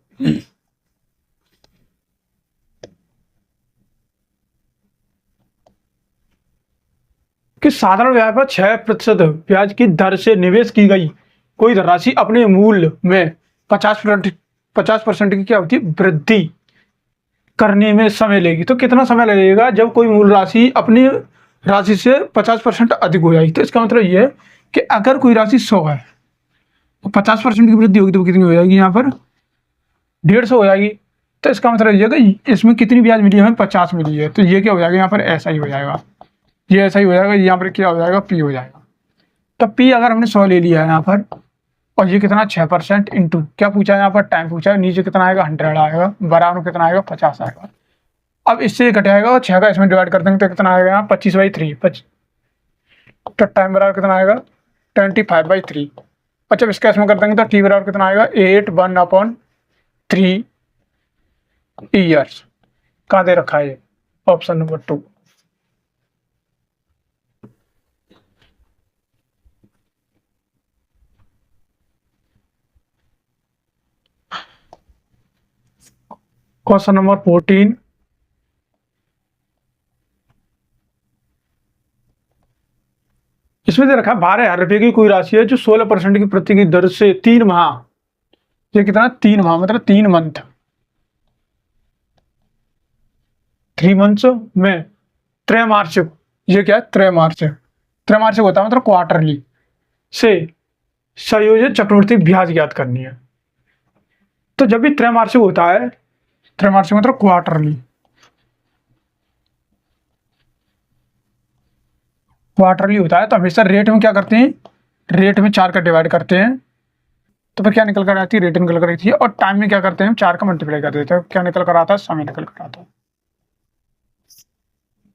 कि साधारण ब्याज पर 6% ब्याज की दर से निवेश की गई कोई राशि अपने मूल्य में 50% की क्या होती है, वृद्धि करने में समय लेगी। तो कितना समय लगेगा जब कोई मूल राशि अपनी राशि से 50% अधिक हो जाएगी। तो इसका मतलब ये है कि अगर कोई राशि 100 है तो 50% की वृद्धि होगी तो कितनी हो जाएगी, यहाँ पर 150 हो जाएगी। तो इसका मतलब ये कि इसमें कितनी ब्याज मिली है हमें, 50 मिली है, तो ये क्या हो जाएगा यहाँ पर ऐसा ही हो जाएगा, ये ऐसा ही हो जाएगा, यहाँ पर क्या हो जाएगा पी हो जाएगा। तो पी अगर हमने 100 ले लिया है यहाँ पर, और ये कितना 6% इंटू क्या पूछा है यहाँ पर, टाइम पूछा है, नीचे कितना आएगा 100 आएगा, बराबर कितना आएगा 50 आएगा। अब इससे घट जाएगा और 6 का इसमें डिवाइड कर देंगे तो कितना आएगा यहाँ 25/3, तो टाइम बराबर कितना आएगा 25/3। और जब इसका इसमें कर देंगे तो टी बराबर कितना आएगा 8/1/3 ईयर्स। कहाँ दे रखा है ये, ऑप्शन नंबर 2। क्वेश्चन नंबर 14, इसमें दे रखा है 12,000 रुपये की कोई राशि है जो 16% की प्रति की दर से 3 माह, ये कितना 3 माह मतलब 3 मंथ, 3 मंथ्स में त्रैमासिक, ये क्या है त्रैमासिक, त्रैमासिक होता है मतलब क्वार्टरली से संयोजित चक्रवृद्धि ब्याज ज्ञात करनी है। तो जब भी त्रैमासिक होता है, त्रैमासिक मतलब क्वार्टरली, क्वार्टरली होता है तो हमेशा रेट में क्या करते हैं, रेट में 4 का डिवाइड करते हैं, तो फिर क्या निकल कर आती है, रेट निकल कर आती है, और टाइम में क्या करते हैं 4 का मल्टीप्लाई कर देते हैं, क्या निकल कर आता है, समय निकल कर आता है।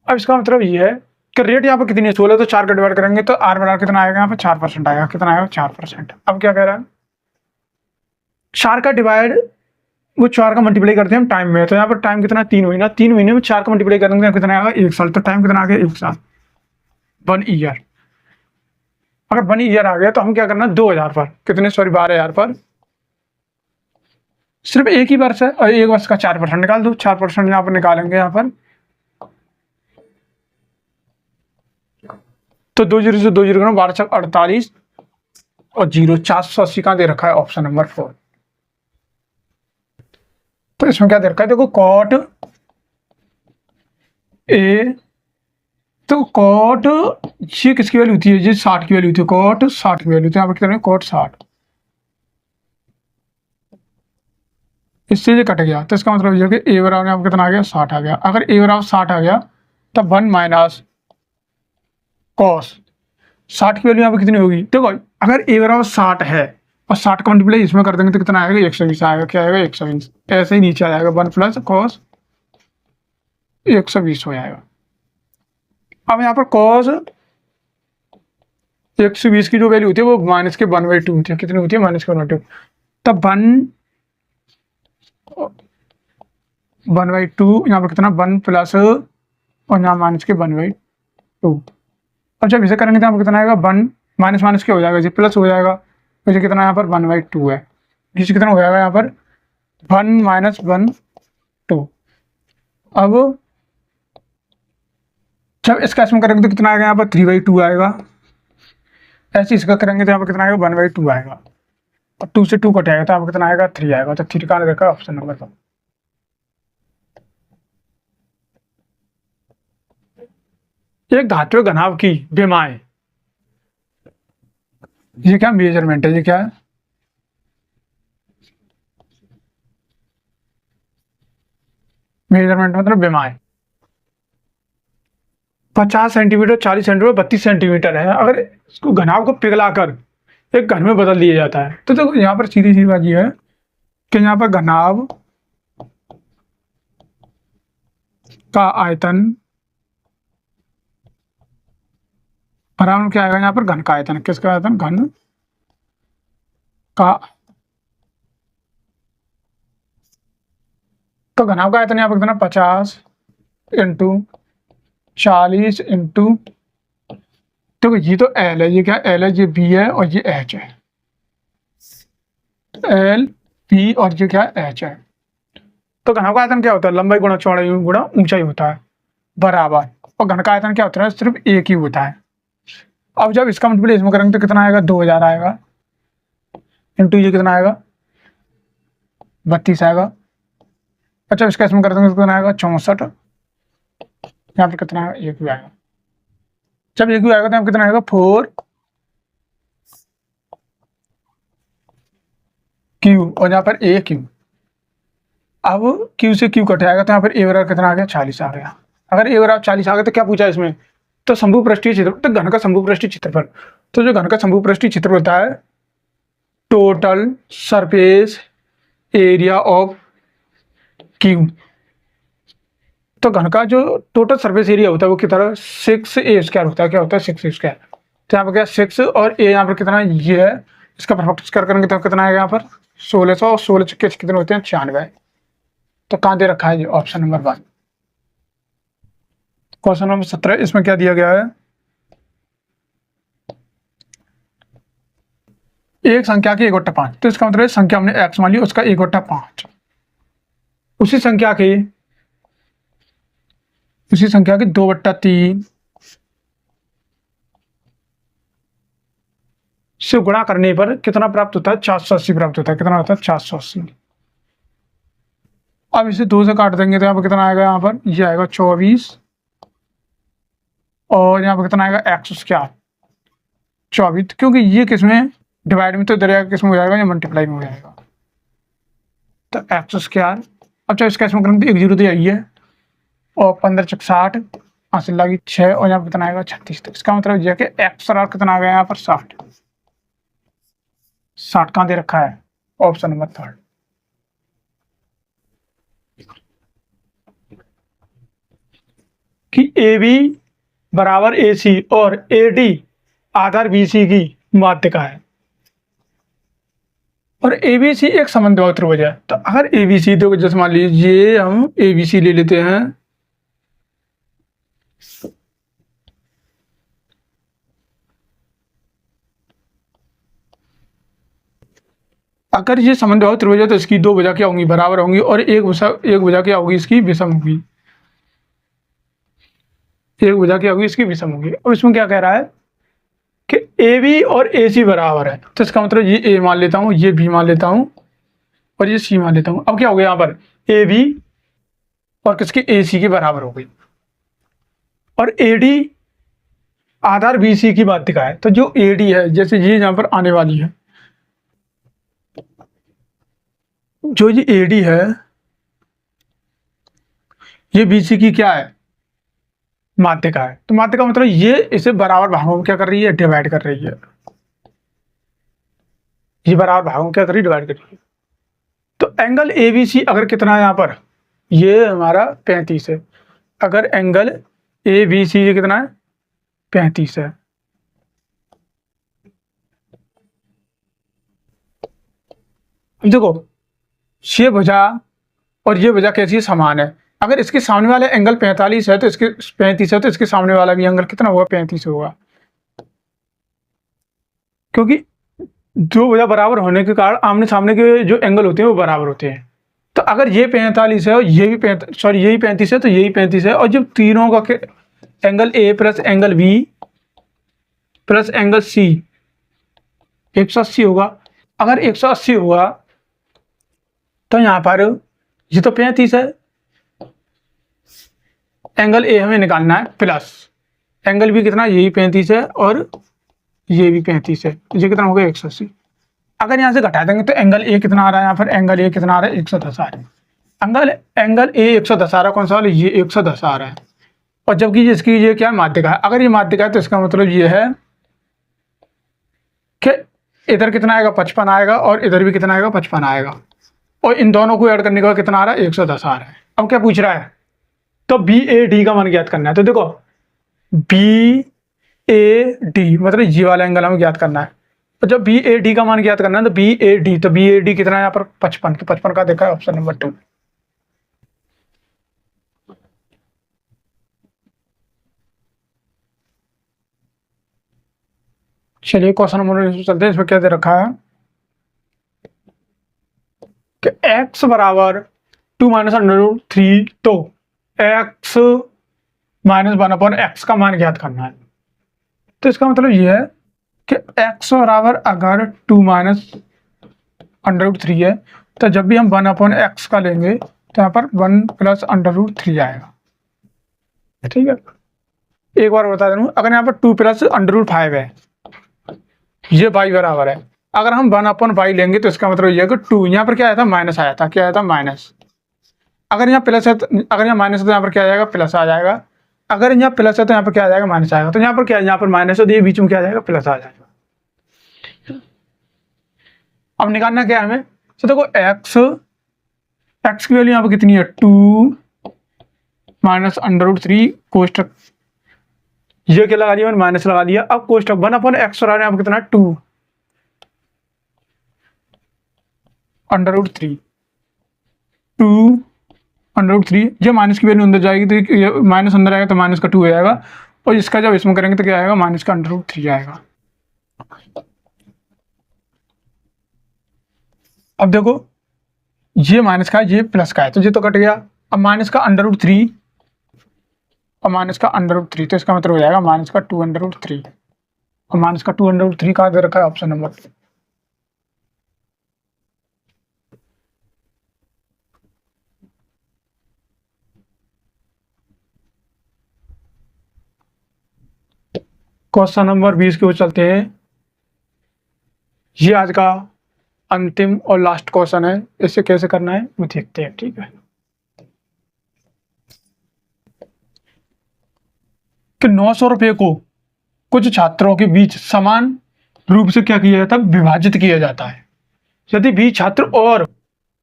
अब इसका मतलब ये है कि रेट यहाँ पर कितनी है 16, तो 4 का डिवाइड करेंगे तो आर बराबर कितना आएगा यहाँ पर 4% आएगा, कितना आएगा 4%। अब क्या कह रहा है 4 का डिवाइड, वो 4 का मल्टीप्लाई करते हैं हम टाइम में, तो यहाँ पर टाइम कितना 3 महीना, 3 महीने में 4 का मल्टीप्लाई करेंगे तो कितना आएगा 1 साल, तो टाइम कितना आ गया 1 साल, 1 ईयर। अगर 1 ईयर आ गया तो हम क्या करना 2000 पर, कितने सॉरी 12,000 पर सिर्फ एक ही वर्ष है, और एक वर्ष का 4% निकाल दो, 4% यहाँ पर निकालेंगे यहाँ पर, तो 2 जीरो से 2 जीरो 12 48 और 0 480 का दे रखा है ऑप्शन नंबर 4। तो इसमें क्या दे रखा है देखो कॉट ए, तो कॉट ये किसकी वैल्यू होती है, ये 60 की वैल्यू होती है, कॉट 60 की वैल्यू होती है, यहाँ पर कितना कॉट 60, इससे ये कट गया, तो इसका मतलब ये कि ए बराबर यहाँ पर कितना आ गया 60 आ गया। अगर ए बराबर 60 आ गया तब 1 माइनस कॉस 60 की वैल्यू यहाँ पर कितनी होगी, देखो अगर ए बराबर 60 है और 60 का मल्टीप्लाई इसमें कर देंगे तो कितना आएगा 120 आएगा, क्या आएगा 120, ऐसे ही नीचे आ जाएगा 1 प्लस कॉस 120 हो जाएगा। अब यहाँ पर कॉस 120 की जो वैल्यू होती है वो माइनस के 1/2 होती है, कितनी होती है माइनस के 1/2, तब 1/2 यहाँ पर कितना 1 प्लस और यहाँ माइनस के 1/2। अब जब इसे करेंगे तो यहाँ पर कितना आएगा 1 माइनस माइनस के हो जाएगा, ये प्लस हो जाएगा, तो ये कितना यहाँ पर 1/2 है, नीचे कितना हो जाएगा यहाँ पर 1 माइनस 1/2। अब जब इसका इसमें करेंगे तो कितना आएगा यहाँ पर 3/2 आएगा, ऐसे इसका करेंगे तो यहाँ पर कितना आएगा 1/2 आएगा, और 2 से 2 कटेगा तो यहाँ पर कितना आएगा 3 आएगा, तो 3 का देखा ऑप्शन नंबर 2। एक धातु घनाभ की विमाएं, ये क्या मेजरमेंट है, ये क्या है मेजरमेंट मतलब विमाएं, 50 सेंटीमीटर 40 सेंटीमीटर 32 सेंटीमीटर है, अगर इसको घनाभ को पिघलाकर एक घन में बदल दिया जाता है तो देखो यहाँ पर सीधी सी बात ये है कि यहाँ पर घनाभ का आयतन बराबर क्या आएगा, यहाँ पर घन का आयतन, किसका आयतन, घन का, तो घनाभ का आयतन यहाँ पर कितना 50 इंटू 40 इंटू, देखो ये तो एल है, ये क्या एल है, ये बी है और ये एच है, एल बी और ये क्या एच है। तो घनाभ का आयतन क्या होता है, लंबाई गुणा चौड़ाई गुणा ऊंचाई होता है बराबर, और घन का आयतन क्या होता है सिर्फ एक ही होता है। अब जब इसका मल्टीप्लाई इसमें करेंगे तो कितना आएगा 2000 आएगा, इंटू ये कितना आएगा 32 आएगा, अच्छा इसका इसमें कर देंगे तो कितना आएगा 64, यहाँ पर कितना आएगा 1 भी आएगा, जब 1 भी आएगा तो यहाँ कितना आएगा 4 क्यू और यहाँ पर ए क्यू, अब Q से Q कट जाएगा तो यहाँ पर ए बराबर कितना आ गया 40 आ गया। अगर ए बराबर 40 आ गया तो क्या पूछा है इसमें, तो शंभु पृष्ठीय क्षेत्रफल, तो घन का शंभु पृष्ठीय क्षेत्रफल। तो जो घन का शंभु पृष्ठीय क्षेत्रफल होता है total surface area of Q, तो घन का जो टोटल सरफेस एरिया होता है वो कितना 6a² होता है। क्या होता है 6a²। तो यहाँ पर क्या 6 और a यहाँ पर कितना ये है, इसका परफेक्ट स्क्वायर करेंगे तो कितना आएगा यहाँ पर 1600 और 16 के कितने होते हैं 96। तो कहाँ दे रखा है ये ऑप्शन नंबर 1। क्वेश्चन नंबर 17 इसमें क्या दिया गया है, एक संख्या की 1/5, तो इसका मतलब संख्या हमने x मान ली, उसका 1/5 उसी संख्या के 2/3 से गुणा करने पर कितना प्राप्त होता है 480 प्राप्त होता है। कितना होता है 480। अब इसे 2 से काट देंगे तो यहाँ पर कितना आएगा, यहाँ पर ये आएगा 24 और यहाँ पर कितना आएगा x²। 24 क्योंकि ये किसमें डिवाइड में तो इधर आएगा, किसमें हो जाएगा या मल्टीप्लाई में हो जाएगा। तो x²। अब चाहे इसका इसमें करेंगे तो 1 0 तो यही है और 15 × 60 हासिल लगी 6 और यहाँ पर कितना आएगा 36। तो इसका मतलब यह कि x बराबर कितना आ गया यहाँ पर 60। 60 कहाँ दे रखा है ऑप्शन नंबर 3। कि AB बराबर AC और AD आधार BC की माध्यिका है और ABC एक समद्विबाहु त्रिभुज है। तो अगर ABC देखो जैसे मान लीजिए हम ABC ले लेते हैं, अगर ये समद्विबाहु त्रिभुज है तो इसकी 2 भुजा क्या होंगी बराबर होंगी और एक भुजा क्या होगी इसकी विषम होगी। एक भुजा क्या होगी इसकी विषम होगी। और इसमें क्या कह रहा है कि AB और AC बराबर है, तो इसका मतलब ये A मान लेता हूँ, ये B मान लेता हूँ और ये C मान लेता हूँ। अब क्या हो गया यहाँ पर AB और किसकी AC के बराबर हो गई और AD आधार BC की माध्यिका है। तो जो AD है जैसे ये यहाँ पर आने वाली है, जो ये AD है ये BC की क्या है माध्यिका है। तो माध्यिका मतलब ये इसे बराबर भागों में क्या कर रही है डिवाइड कर रही है। ये बराबर भागों में क्या कर रही है डिवाइड कर रही है। तो एंगल ABC अगर कितना है यहाँ पर ये हमारा 35 है। अगर एंगल ABC ये कितना है 35 है। देखो ये भुजा और ये भुजा कैसी है समान है। अगर इसके सामने वाला एंगल 45 है तो इसके 35 है तो इसके सामने वाला भी एंगल कितना होगा 35 होगा, क्योंकि दो भुजा बराबर होने के कारण आमने सामने के जो एंगल होते हैं वो बराबर होते हैं। तो अगर ये 45 है और ये भी यही 35 है तो यही 35 है और जब तीनों का angle A plus angle B plus angle C 180 होगा। अगर 180 होगा तो यहाँ पर ये तो 35 है, एंगल A हमें निकालना है प्लस एंगल B कितना यही 35 है और ये भी 35 है, ये कितना हो गया 180। अगर यहाँ से घटा देंगे तो एंगल A कितना आ रहा है, यहाँ पर एंगल A कितना आ रहा है 110 आ रहा है। एंगल A 110 आ रहा है, कौन सा वाला ये 110 आ रहा है और जबकि इसकी ये क्या है माध्यिका है। अगर ये माध्यिका है तो इसका मतलब ये है कि इधर कितना आएगा 55 आएगा और इधर भी कितना आएगा 55 आएगा और इन दोनों को ऐड करने के बाद कितना आ रहा है 110 आ रहा है। अब क्या पूछ रहा है तो BAD का मान ज्ञात करना है। तो देखो BAD मतलब ये वाला एंगल हमें ज्ञात करना है और जब BAD का मान ज्ञात करना है तो BAD कितना है यहाँ पर 55, तो 55 का देखा है ऑप्शन नंबर 2। चलिए क्वेश्चन नंबर चलते हैं। इसमें क्या दे रखा है कि x बराबर 2 - √3 तो x -1/x का मान ज्ञात करना है। तो इसका मतलब ये है कि x बराबर अगर 2 √3 है तो जब भी हम 1/x का लेंगे तो यहाँ पर 1 + √3 आएगा। ठीक है, एक बार बता दूं अगर यहाँ पर 2 + √5 है ये y बराबर है। अगर हम 1/y लेंगे तो इसका मतलब ये है कि 2 यहाँ पर क्या आया था माइनस आया था, क्या आया था माइनस, अगर यहाँ प्लस है अगर यहाँ माइनस है तो यहाँ पर क्या आ जाएगा, प्लस आ जाएगा। अगर यहाँ प्लस है तो यहाँ पर क्या आ जाएगा, माइनस आएगा। तो यहाँ पर क्या है, यहाँ पर माइनस है तो ये बीच में क्या आ जाएगा, प्लस आ जाएगा। अब निकालना क्या है हमें, तो देखो एक्स की वैल्यू यहाँ पर कितनी है, 2 माइनस √3 कोष्टक, ये क्या लगा दिया मैंने, माइनस लगा दिया। अब कोष्टक 1/x और यहाँ पर कितना, 2 √3 2 √3, ये माइनस की वैल्यू अंदर जाएगी तो ये माइनस अंदर आएगा तो माइनस का 2 हो जाएगा, और इसका जब इसमें करेंगे तो क्या आएगा, माइनस का √3 आएगा। अब देखो ये माइनस का है, ये प्लस का है, तो ये तो कट गया। अब माइनस का √3 और माइनस का √3, तो इसका मतलब हो जाएगा माइनस का 2 √3, और माइनस का 2 √3 कहाँ दे रखा है, ऑप्शन नंबर। क्वेश्चन नंबर 20 की ओर चलते हैं। ये आज का अंतिम और लास्ट क्वेश्चन है, इसे कैसे करना है वो देखते हैं, ठीक है। कि 900 रुपये को कुछ छात्रों के बीच समान रूप से क्या किया जाता है, विभाजित किया जाता है। यदि 20 छात्र और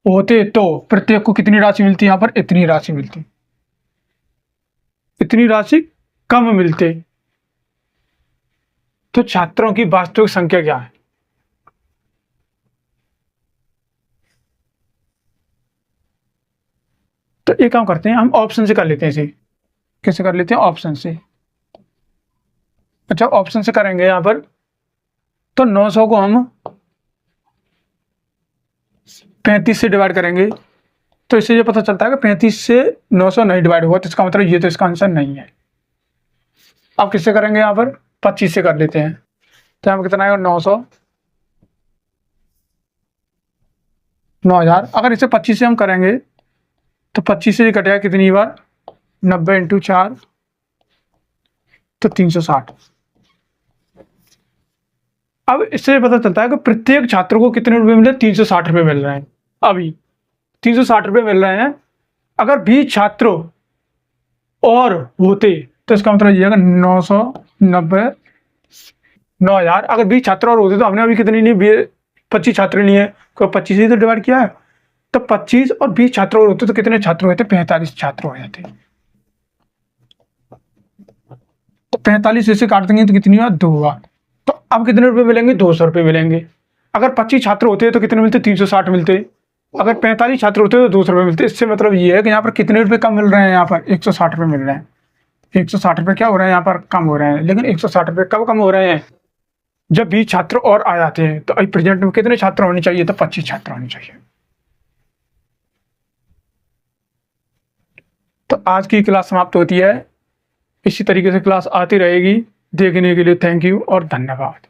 होते तो प्रत्येक को कितनी राशि मिलती, यहाँ पर इतनी राशि मिलती, इतनी राशि कम मिलते। तो छात्रों की वास्तविक संख्या क्या है, तो एक काम करते हैं, हम ऑप्शन से कर लेते हैं इसे। कैसे कर लेते हैं, ऑप्शन से। अच्छा, ऑप्शन से करेंगे यहाँ पर, तो 900 को हम 35 से डिवाइड करेंगे, तो इससे ये पता चलता है कि 35 से 900 नहीं डिवाइड हुआ, तो इसका मतलब ये तो इसका आंसर नहीं है। अब किससे करेंगे, यहाँ पर 25 से कर लेते हैं, तो यहाँ पर कितना आएगा, 900 9000। अगर इसे 25 से हम करेंगे तो 25 से कटेगा कितनी बार, 90 × 4 तो 360। अब इससे पता चलता है कि प्रत्येक छात्र को कितने रुपए मिले, 360 रुपये मिल रहे हैं। अभी 360 रुपये मिल रहे हैं। अगर 20 छात्र और होते तो इसका मतलब ये है 990 9000। अगर 20 छात्र और होते तो हमने अभी कितनी ली, 25 छात्र लिए हैं, 25 ही तो डिवाइड किया है। तो 25 और 20 छात्र और होते तो कितने छात्र हुए थे, 45 छात्र हो जाते। तो 45 से काट देंगे तो कितनी हुआ, 2 हुआ। तो अब कितने रुपए मिलेंगे, 200 रुपये मिलेंगे। अगर 25 छात्र होते तो कितने मिलते, 360 मिलते। अगर 45 छात्र होते तो 200 रुपये मिलते। इससे मतलब ये है कि यहाँ पर कितने रुपए कम मिल रहे हैं, यहाँ पर 160 रुपये मिल रहे हैं। 160 रुपये क्या हो रहे हैं, यहाँ पर कम हो रहे हैं। लेकिन 160 रुपये कब कम हो रहे हैं, जब 20 छात्र और आ जाते हैं। तो प्रेजेंट में कितने छात्र होने चाहिए, तो 25 छात्र होने चाहिए। तो आज की क्लास समाप्त होती है। इसी तरीके से क्लास आती रहेगी। देखने के लिए थैंक यू और धन्यवाद।